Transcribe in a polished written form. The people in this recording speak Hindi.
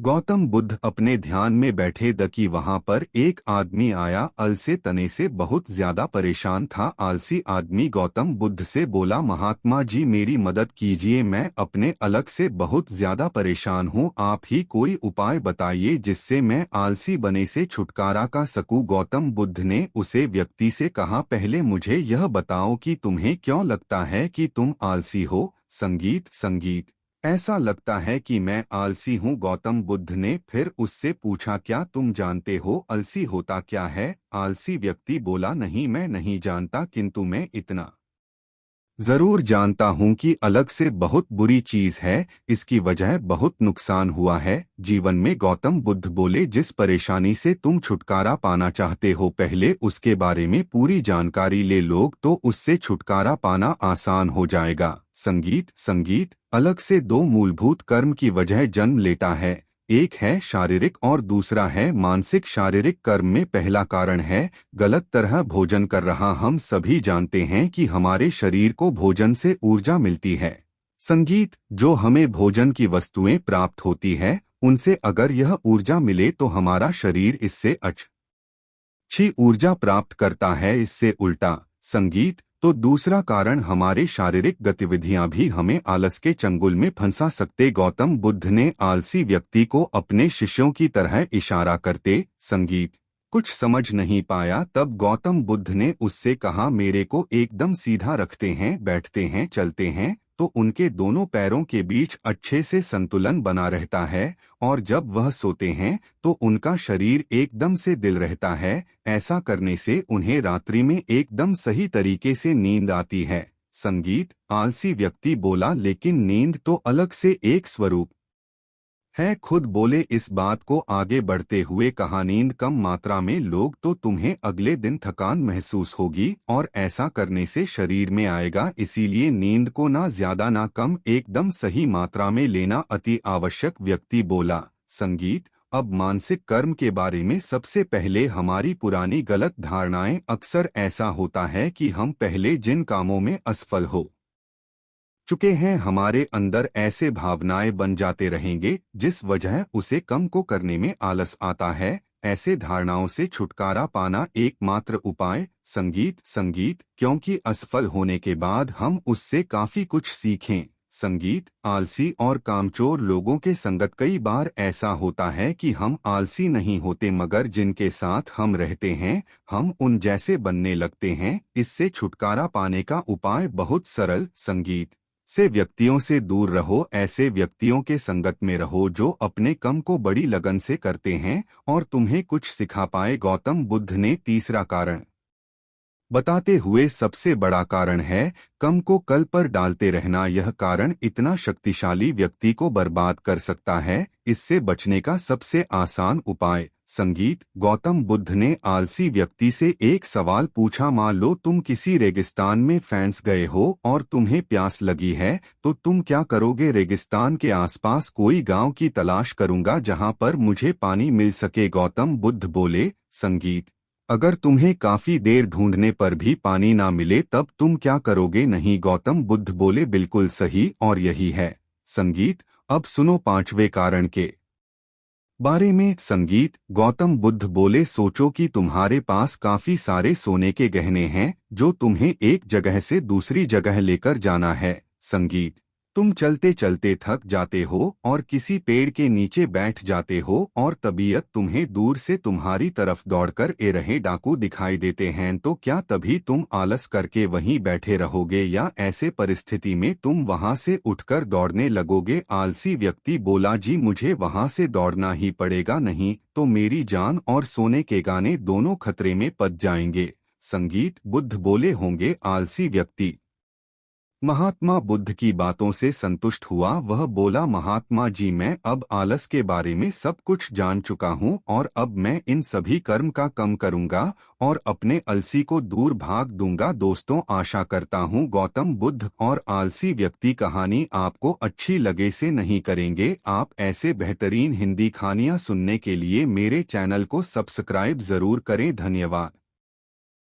गौतम बुद्ध अपने ध्यान में बैठे द कि वहां पर एक आदमी आया। अलसे तने से बहुत ज्यादा परेशान था। आलसी आदमी गौतम बुद्ध से बोला, महात्मा जी मेरी मदद कीजिए, मैं अपने अलग से बहुत ज्यादा परेशान हूँ। आप ही कोई उपाय बताइए जिससे मैं आलसी बने से छुटकारा का सकूं। गौतम बुद्ध ने उसे व्यक्ति से कहा, पहले मुझे यह बताओ कि तुम्हें क्यों लगता है कि तुम आलसी हो। संगीत ऐसा लगता है कि मैं आलसी हूँ। गौतम बुद्ध ने फिर उससे पूछा, क्या तुम जानते हो आलसी होता क्या है। आलसी व्यक्ति बोला, नहीं मैं नहीं जानता, किंतु मैं इतना जरूर जानता हूँ कि अलग से बहुत बुरी चीज है, इसकी वजह बहुत नुकसान हुआ है जीवन में। गौतम बुद्ध बोले, जिस परेशानी से तुम छुटकारा पाना चाहते हो पहले उसके बारे में पूरी जानकारी ले लोग तो उससे छुटकारा पाना आसान हो जाएगा। संगीत अलग से दो मूलभूत कर्म की वजह जन्म लेता है, एक है शारीरिक और दूसरा है मानसिक। शारीरिक कर्म में पहला कारण है गलत तरह भोजन कर रहा। हम सभी जानते हैं कि हमारे शरीर को भोजन से ऊर्जा मिलती है। जो हमें भोजन की वस्तुएं प्राप्त होती है उनसे अगर यह ऊर्जा मिले तो हमारा शरीर इससे अच्छी ऊर्जा प्राप्त करता है, इससे उल्टा तो दूसरा कारण हमारे शारीरिक गतिविधियां भी हमें आलस के चंगुल में फंसा सकते। गौतम बुद्ध ने आलसी व्यक्ति को अपने शिष्यों की तरह इशारा करते कुछ समझ नहीं पाया। तब गौतम बुद्ध ने उससे कहा, मेरे को एकदम सीधा रखते हैं, बैठते हैं, चलते हैं तो उनके दोनों पैरों के बीच अच्छे से संतुलन बना रहता है, और जब वह सोते हैं तो उनका शरीर एकदम से दिल रहता है। ऐसा करने से उन्हें रात्रि में एकदम सही तरीके से नींद आती है। आलसी व्यक्ति बोला, लेकिन नींद तो अलग से एक स्वरूप है। खुद बोले, इस बात को आगे बढ़ते हुए कहा, नींद कम मात्रा में लोग तो तुम्हें अगले दिन थकान महसूस होगी और ऐसा करने से शरीर में आएगा। इसीलिए नींद को ना ज्यादा ना कम, एकदम सही मात्रा में लेना अति आवश्यक। व्यक्ति बोला, अब मानसिक कर्म के बारे में सबसे पहले हमारी पुरानी गलत धारणाएं। अक्सर ऐसा होता है कि हम पहले जिन कामों में असफल हो चुके हैं हमारे अंदर ऐसे भावनाएं बन जाते रहेंगे जिस वजह उसे कम को करने में आलस आता है। ऐसे धारणाओं से छुटकारा पाना एकमात्र उपाय संगीत क्योंकि असफल होने के बाद हम उससे काफी कुछ सीखें। आलसी और कामचोर लोगों के संगत। कई बार ऐसा होता है कि हम आलसी नहीं होते मगर जिनके साथ हम रहते हैं हम उन जैसे बनने लगते हैं। इससे छुटकारा पाने का उपाय बहुत सरल। से व्यक्तियों से दूर रहो, ऐसे व्यक्तियों के संगत में रहो जो अपने कम को बड़ी लगन से करते हैं और तुम्हें कुछ सिखा पाए। गौतम बुद्ध ने तीसरा कारण बताते हुए, सबसे बड़ा कारण है कम को कल पर डालते रहना। यह कारण इतना शक्तिशाली व्यक्ति को बर्बाद कर सकता है। इससे बचने का सबसे आसान उपाय गौतम बुद्ध ने आलसी व्यक्ति से एक सवाल पूछा, मान लो तुम किसी रेगिस्तान में फंस गए हो और तुम्हें प्यास लगी है तो तुम क्या करोगे। रेगिस्तान के आसपास कोई गांव की तलाश करूंगा जहां पर मुझे पानी मिल सके। गौतम बुद्ध बोले, अगर तुम्हें काफी देर ढूंढने पर भी पानी ना मिले तब तुम क्या करोगे। नहीं, गौतम बुद्ध बोले, बिल्कुल सही, और यही है अब सुनो पांचवें कारण के बारे में। गौतम बुद्ध बोले, सोचो कि तुम्हारे पास काफी सारे सोने के गहने हैं जो तुम्हें एक जगह से दूसरी जगह लेकर जाना है। तुम चलते चलते थक जाते हो और किसी पेड़ के नीचे बैठ जाते हो और तबीयत तुम्हें दूर से तुम्हारी तरफ दौड़कर ए रहे डाकू दिखाई देते हैं, तो क्या तभी तुम आलस करके वहीं बैठे रहोगे या ऐसे परिस्थिति में तुम वहां से उठकर दौड़ने लगोगे। आलसी व्यक्ति बोला, जी मुझे वहां से दौड़ना ही पड़ेगा, नहीं तो मेरी जान और सोने के गाने दोनों खतरे में पड़ जाएंगे। बुद्ध बोले होंगे। आलसी व्यक्ति महात्मा बुद्ध की बातों से संतुष्ट हुआ। वह बोला, महात्मा जी मैं अब आलस के बारे में सब कुछ जान चुका हूँ और अब मैं इन सभी कर्म का कम करूँगा और अपने आलसी को दूर भाग दूंगा। दोस्तों, आशा करता हूँ गौतम बुद्ध और आलसी व्यक्ति कहानी आपको अच्छी लगे से नहीं करेंगे। आप ऐसे बेहतरीन हिंदी कहानियाँ सुनने के लिए मेरे चैनल को सब्सक्राइब जरूर करें। धन्यवाद।